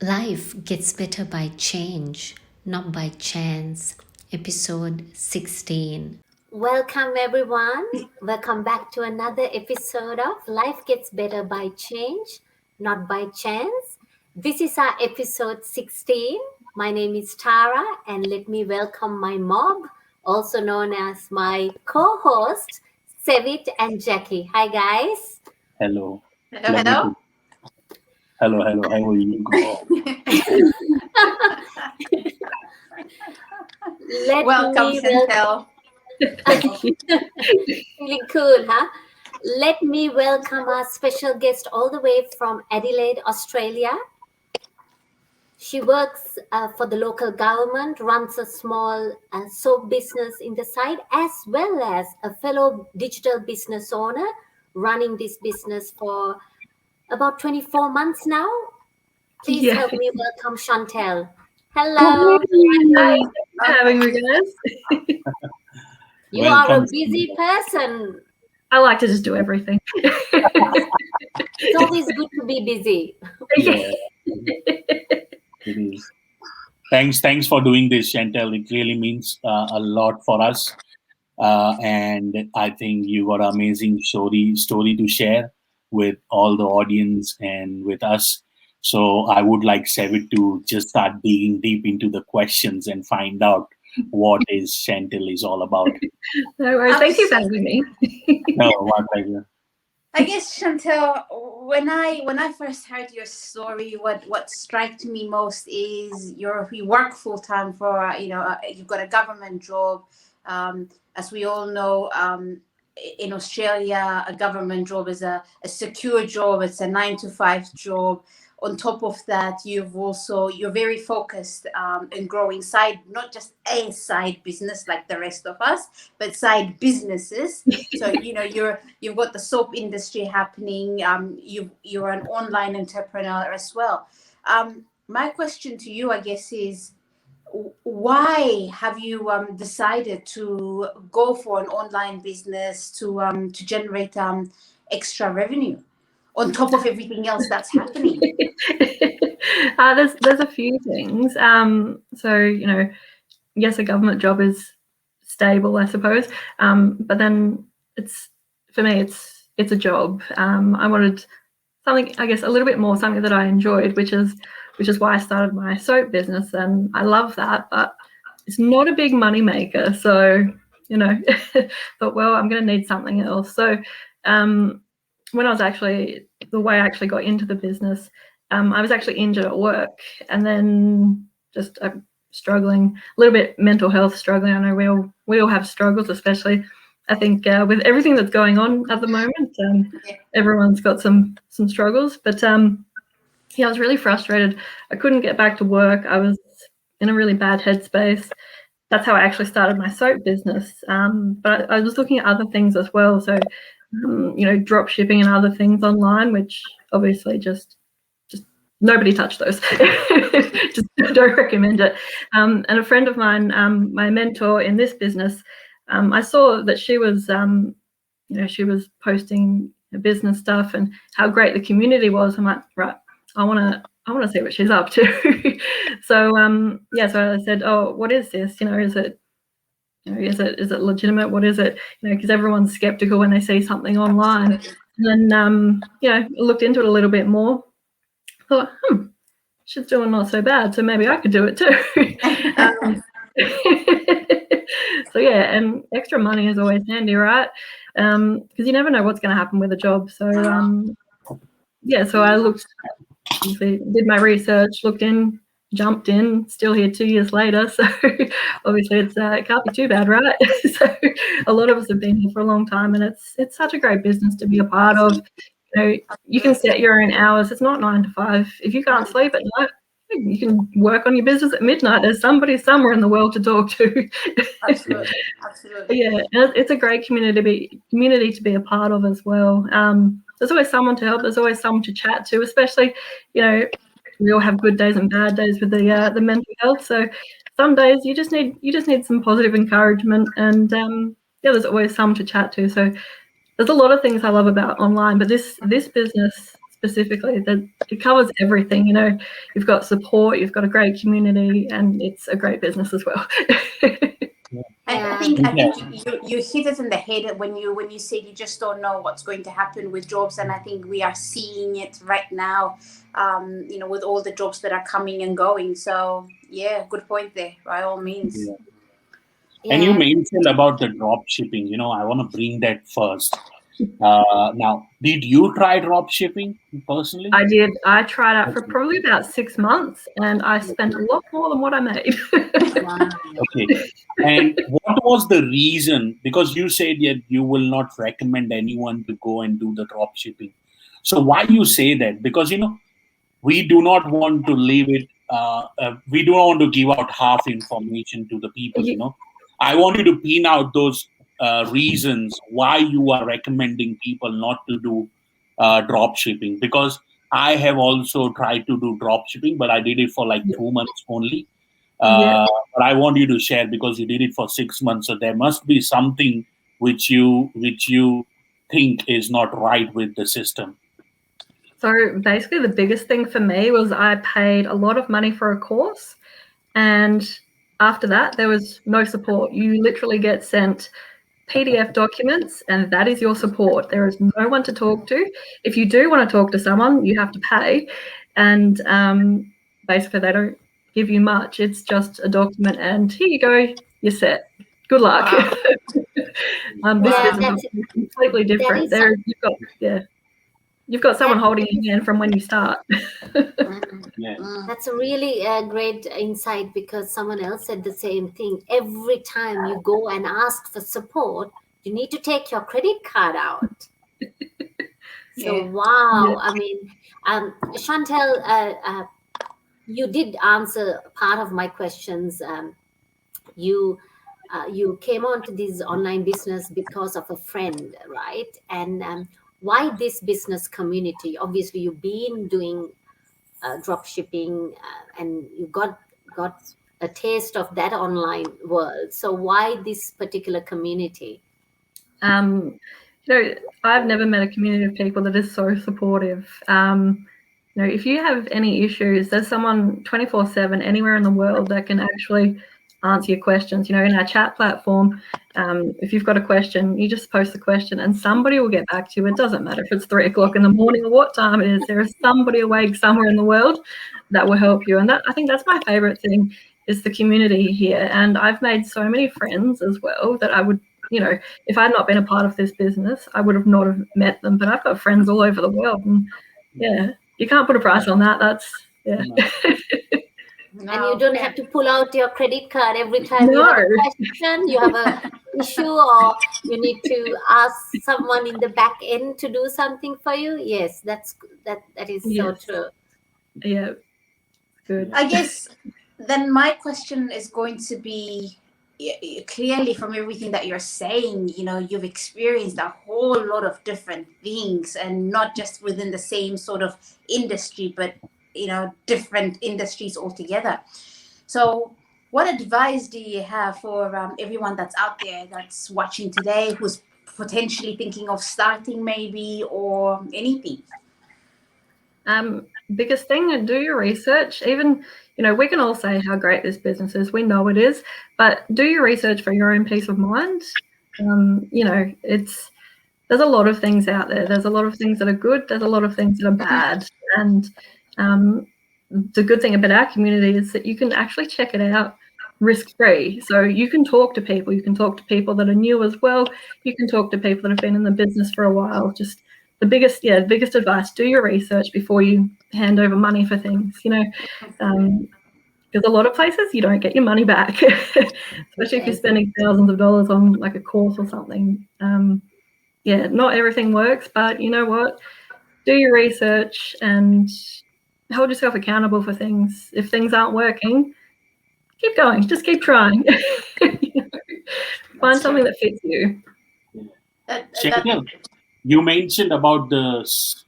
Life gets better by change, not by chance. Episode 16. Welcome, everyone. Welcome back to another episode of Life Gets Better by Change, Not by Chance. This is our episode 16. My name is Tara, and let me welcome my mob, also known as my co host, Sevit and Jackie. Hi, guys. Hello. Hello, Lovely hello. to. Hello, hello. How are you? Welcome, Chantelle. Feeling cool, huh? Let me welcome our special guest all the way from Adelaide, Australia. She works for the local government, runs a small soap business in the side, as well as a fellow digital business owner, running this business for about 24 months now. Please help me welcome Chantelle. Hello. Thanks for having me, guys. You are a Welcome. busy person. I like to just do everything. It's always good to be busy. Yeah, it is. Thanks for doing this, Chantelle. It really means a lot for us, and I think you got an amazing story to share with all the audience and with us. So I would like Sevit to just start digging deep into the questions and find out what is Chantelle is all about. No worries. Thank you for having me. No, my pleasure. I guess, Chantelle, when I first heard your story, what struck me most is you work full time for you've got a government job. As we all know, in Australia, a government job is a secure job. It's a 9 to 5 job. On top of that, you're very focused in growing not just a side business like the rest of us, but side businesses. So you've got the soap industry happening. You're an online entrepreneur as well. My question to you, I guess, is why have you decided to go for an online business to generate extra revenue on top of everything else that's happening? There's a few things. So yes, a government job is stable, I suppose. But then for me, it's a job. I wanted something, I guess, a little bit more, something that I enjoyed, which is why I started my soap business, and I love that. But it's not a big money maker, so thought, well, I'm going to need something else. So when I was the way I actually got into the business, I was actually injured at work, and then just struggling a little bit, mental health struggling. I know we all have struggles, especially I think with everything that's going on at the moment. Everyone's got some struggles, but I was really frustrated. I couldn't get back to work. I was in a really bad headspace. That's how I actually started my soap business. But I was looking at other things as well. So, drop shipping and other things online, which obviously just nobody touched those. Just don't recommend it. And a friend of mine, my mentor in this business, I saw that she was, she was posting business stuff and how great the community was. I'm like, right, I want to see what she's up to. So so I said, oh, what is this? Is it legitimate? What is it? Because everyone's skeptical when they see something online. And then I looked into it a little bit more. Thought, she's doing not so bad, so maybe I could do it too. So and extra money is always handy, right? Because you never know what's going to happen with a job. So so I did my research, jumped in, still here 2 years later. So obviously it can't be too bad, right? So a lot of us have been here for a long time, and it's such a great business to be a part of. You can set your own hours. It's not 9 to 5. If you can't sleep at night, you can work on your business at midnight. There's somebody somewhere in the world to talk to. Absolutely. Yeah, it's a great community to be a part of as well. There's always someone to help. There's always someone to chat to, especially, we all have good days and bad days with the mental health. So some days you just need some positive encouragement, and there's always someone to chat to. So there's a lot of things I love about online, but this business specifically. That it covers everything. You've got support, you've got a great community, and it's a great business as well. I think you hit it in the head when you said you just don't know what's going to happen with jobs, and I think we are seeing it right now. With all the jobs that are coming and going. So yeah, good point there. By all means. Yeah. And you mentioned about the drop shipping. I want to bring that first. Now, did you try drop shipping personally? I did. I tried out for probably about 6 months, and I spent a lot more than what I made. Wow. Okay. And what was the reason? Because you said that you will not recommend anyone to go and do the drop shipping. So why you say that? Because we do not want to leave it. We don't want to give out half information to the people. I want you to pin out those reasons why you are recommending people not to do drop shipping. Because I have also tried to do drop shipping, but I did it for like 2 months only. But I want you to share because you did it for 6 months. So there must be something which you think is not right with the system. So basically the biggest thing for me was I paid a lot of money for a course, and after that there was no support. You literally get sent PDF documents, and that is your support. There is no one to talk to. If you do want to talk to someone, you have to pay, and basically they don't give you much. It's just a document, and here you go, you're set. Good luck. Wow. This business is completely different. You've got someone holding your hand from when you start. That's a really great insight, because someone else said the same thing. Every time you go and ask for support, you need to take your credit card out. So, wow. I mean, Chantelle, you did answer part of my questions. You came onto this online business because of a friend, right? And why this business community? Obviously, you've been doing drop shipping, and you got a taste of that online world. So why this particular community? I've never met a community of people that is so supportive. If you have any issues, there's someone 24/7 anywhere in the world that can actually answer your questions. In our chat platform, if you've got a question, you just post the question and somebody will get back to you. It doesn't matter if it's 3 o'clock in the morning or what time it is. There is somebody awake somewhere in the world that will help you. And I think that's my favorite thing, is the community here. And I've made so many friends as well that I would, if I had not been a part of this business, I would have not have met them. But I've got friends all over the world, and you can't put a price on that. That's And you don't have to pull out your credit card every time you have a question, you have an issue, or you need to ask someone in the back end to do something for you. Yes, that is so true. Yeah, good. I guess then my question is going to be, clearly from everything that you're saying, you've experienced a whole lot of different things, and not just within the same sort of industry, but different industries altogether. So what advice do you have for everyone that's out there that's watching today, who's potentially thinking of starting maybe, or anything? Biggest thing, do your research. Even, we can all say how great this business is. We know it is, but do your research for your own peace of mind. There's a lot of things out there. There's a lot of things that are good. There's a lot of things that are bad. And the good thing about our community is that you can actually check it out risk-free. So you can talk to people. You can talk to people that are new as well. You can talk to people that have been in the business for a while. Just the biggest advice, do your research before you hand over money for things, because a lot of places you don't get your money back, especially if you're spending thousands of dollars on like a course or something. Not everything works, but you know what? Do your research and hold yourself accountable for things. If things aren't working, keep going. Just keep trying. Find something that fits you. Chantelle, you mentioned about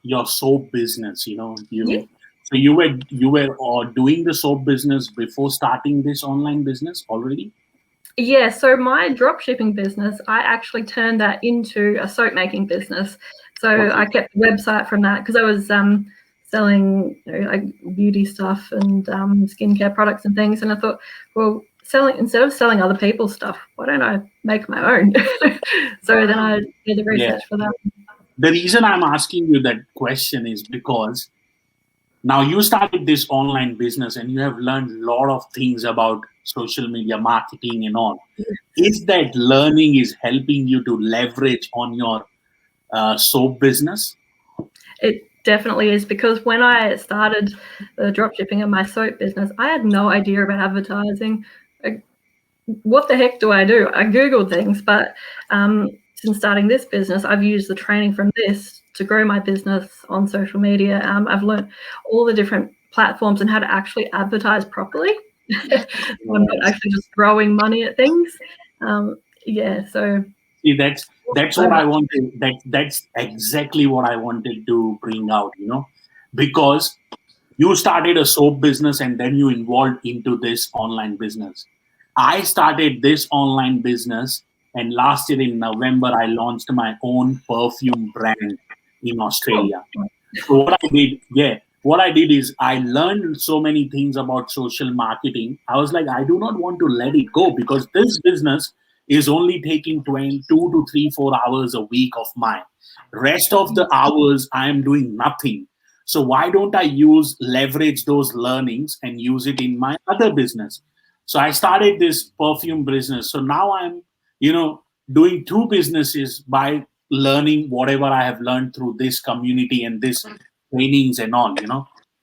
your soap business. So you were doing the soap business before starting this online business already? Yeah, so my drop shipping business, I actually turned that into a soap making business. So I kept the website from that because I was selling like beauty stuff and skincare products and things. And I thought, well, instead of selling other people's stuff, why don't I make my own? So then I did the research for that. The reason I'm asking you that question is because now you started this online business and you have learned a lot of things about social media marketing and all. Is that learning is helping you to leverage on your soap business? It definitely is, because when I started the dropshipping and my soap business, I had no idea about advertising. What the heck do? I Googled things, but since starting this business, I've used the training from this to grow my business on social media. I've learned all the different platforms and how to actually advertise properly. I'm not actually just throwing money at things. So see, that's what I wanted. That's exactly what I wanted to bring out. Because you started a soap business and then you involved into this online business. I started this online business, and last year in November, I launched my own perfume brand in Australia. So what I did is I learned so many things about social marketing. I was like, I do not want to let it go because this business is only taking 2 to 3, 4 hours a week of mine. Rest of the hours, I am doing nothing. So why don't I leverage those learnings and use it in my other business? So I started this perfume business. So now I'm, doing 2 businesses by learning whatever I have learned through this community and this trainings and all,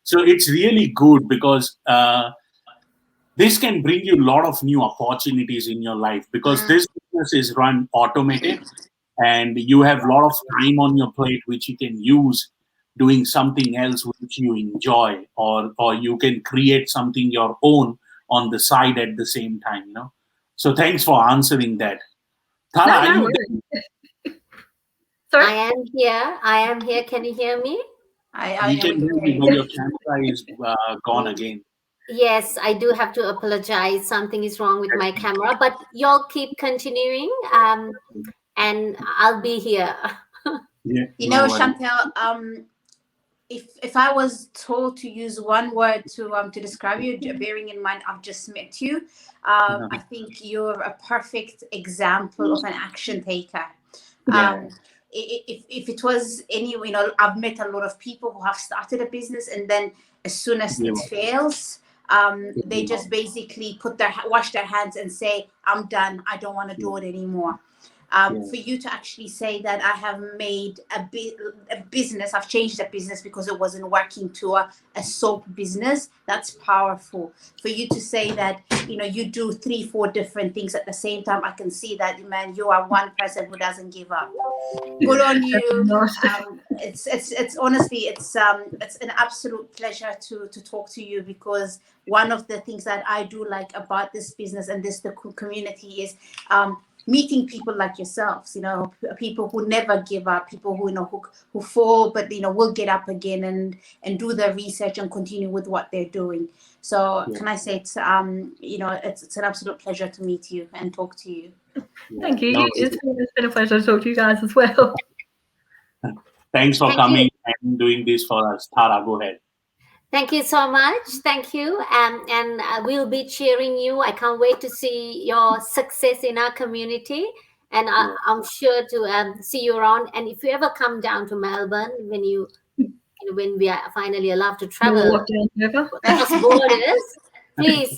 So it's really good because this can bring you a lot of new opportunities in your life because this business is run automated and you have a lot of time on your plate which you can use doing something else which you enjoy, or you can create something your own on the side at the same time, So thanks for answering that. Tara, are you there? Sorry? I am here. Can you hear me? We can hear you, but your camera is gone again. Yes, I do have to apologize. Something is wrong with my camera, but y'all keep continuing, and I'll be here. Chantelle, if I was told to use one word to describe you, bearing in mind I've just met you, I think you're a perfect example of an action taker. If it was any, I've met a lot of people who have started a business and then as soon as it fails, they just basically wash their hands and say, I'm done. I don't want to do it anymore. For you to actually say that I have made a business, I've changed a business because it wasn't working to a soap business, that's powerful. For you to say that, you do 3, 4 different things at the same time, I can see that, man, you are one person who doesn't give up. Good on you. It's honestly, it's an absolute pleasure to talk to you, because one of the things that I do like about this business and the community is meeting people like yourselves, people who never give up, people who fall, but will get up again and do their research and continue with what they're doing. So can I say it's it's an absolute pleasure to meet you and talk to you. Thank you. It's been a pleasure to talk to you guys as well. Thanks for coming and doing this for us. Tara, go ahead. Thank you so much. Thank you. And we'll be cheering you. I can't wait to see your success in our community. And I'm sure to see you around. And if you ever come down to Melbourne, when we are finally allowed to travel across borders, please,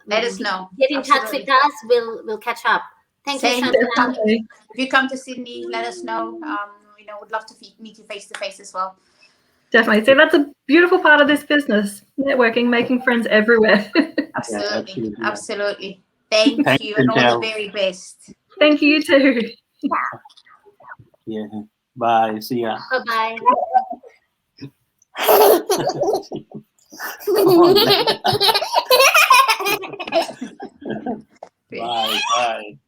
let us know. Get in touch with us. We'll catch up. Thank you, Chantelle. If you come to Sydney, let us know. Would love to meet you face to face as well. Definitely. So that's a beautiful part of this business: networking, making friends everywhere. Absolutely. Thank you, and all the very best. Thank you too. Yeah. Bye. See ya. Bye. Bye. Bye.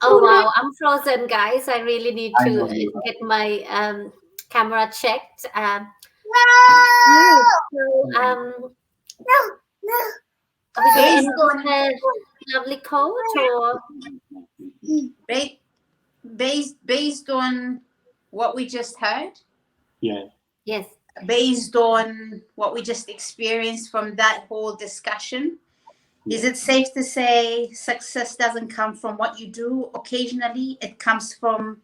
Oh wow, I'm frozen, guys. I really need to get my camera checked. Are we going to Based end on a lovely quote or? based on what we just heard, Yeah. Yes. based on what we just experienced from that whole discussion, is it safe to say success doesn't come from what you do occasionally? It comes from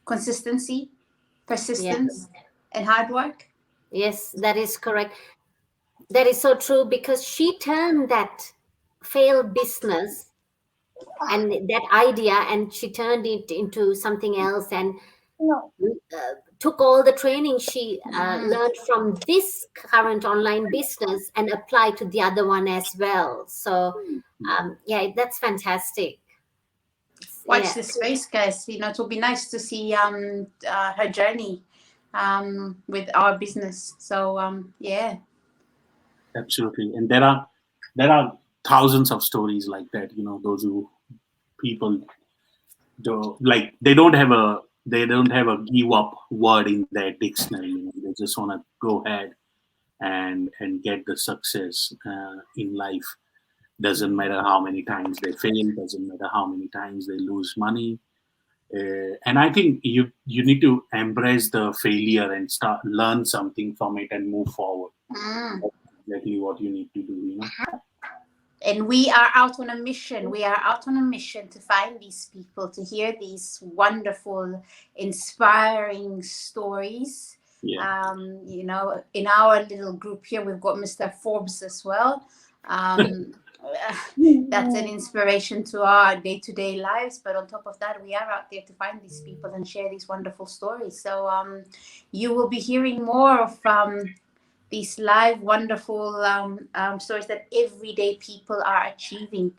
consistency, persistence, and hard work? Yes, that is correct. That is so true, because she turned that failed business and that idea, and she turned it into something else, and took all the training she learned from this current online business and applied to the other one as well. So yeah, that's fantastic. Watch Yeah. this space, guys. It will be nice to see her journey with our business. So yeah. Absolutely. And there are thousands of stories like that, those who people they don't have a give up word in their dictionary. They just want to go ahead and get the success in life. Doesn't matter how many times they fail, doesn't matter how many times they lose money. And I think you need to embrace the failure and learn something from it and move forward. That's exactly what you need to do. And we are out on a mission. We are out on a mission to find these people, to hear these wonderful, inspiring stories. Yeah. In our little group here, we've got Mr. Forbes as well. That's an inspiration to our day-to-day lives. But on top of that, we are out there to find these people and share these wonderful stories. So you will be hearing more of these live, wonderful stories that everyday people are achieving,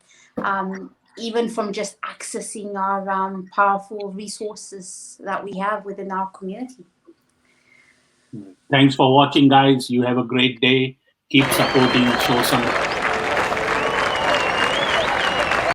even from just accessing our powerful resources that we have within our community. Thanks for watching, guys. You have a great day. Keep supporting, show some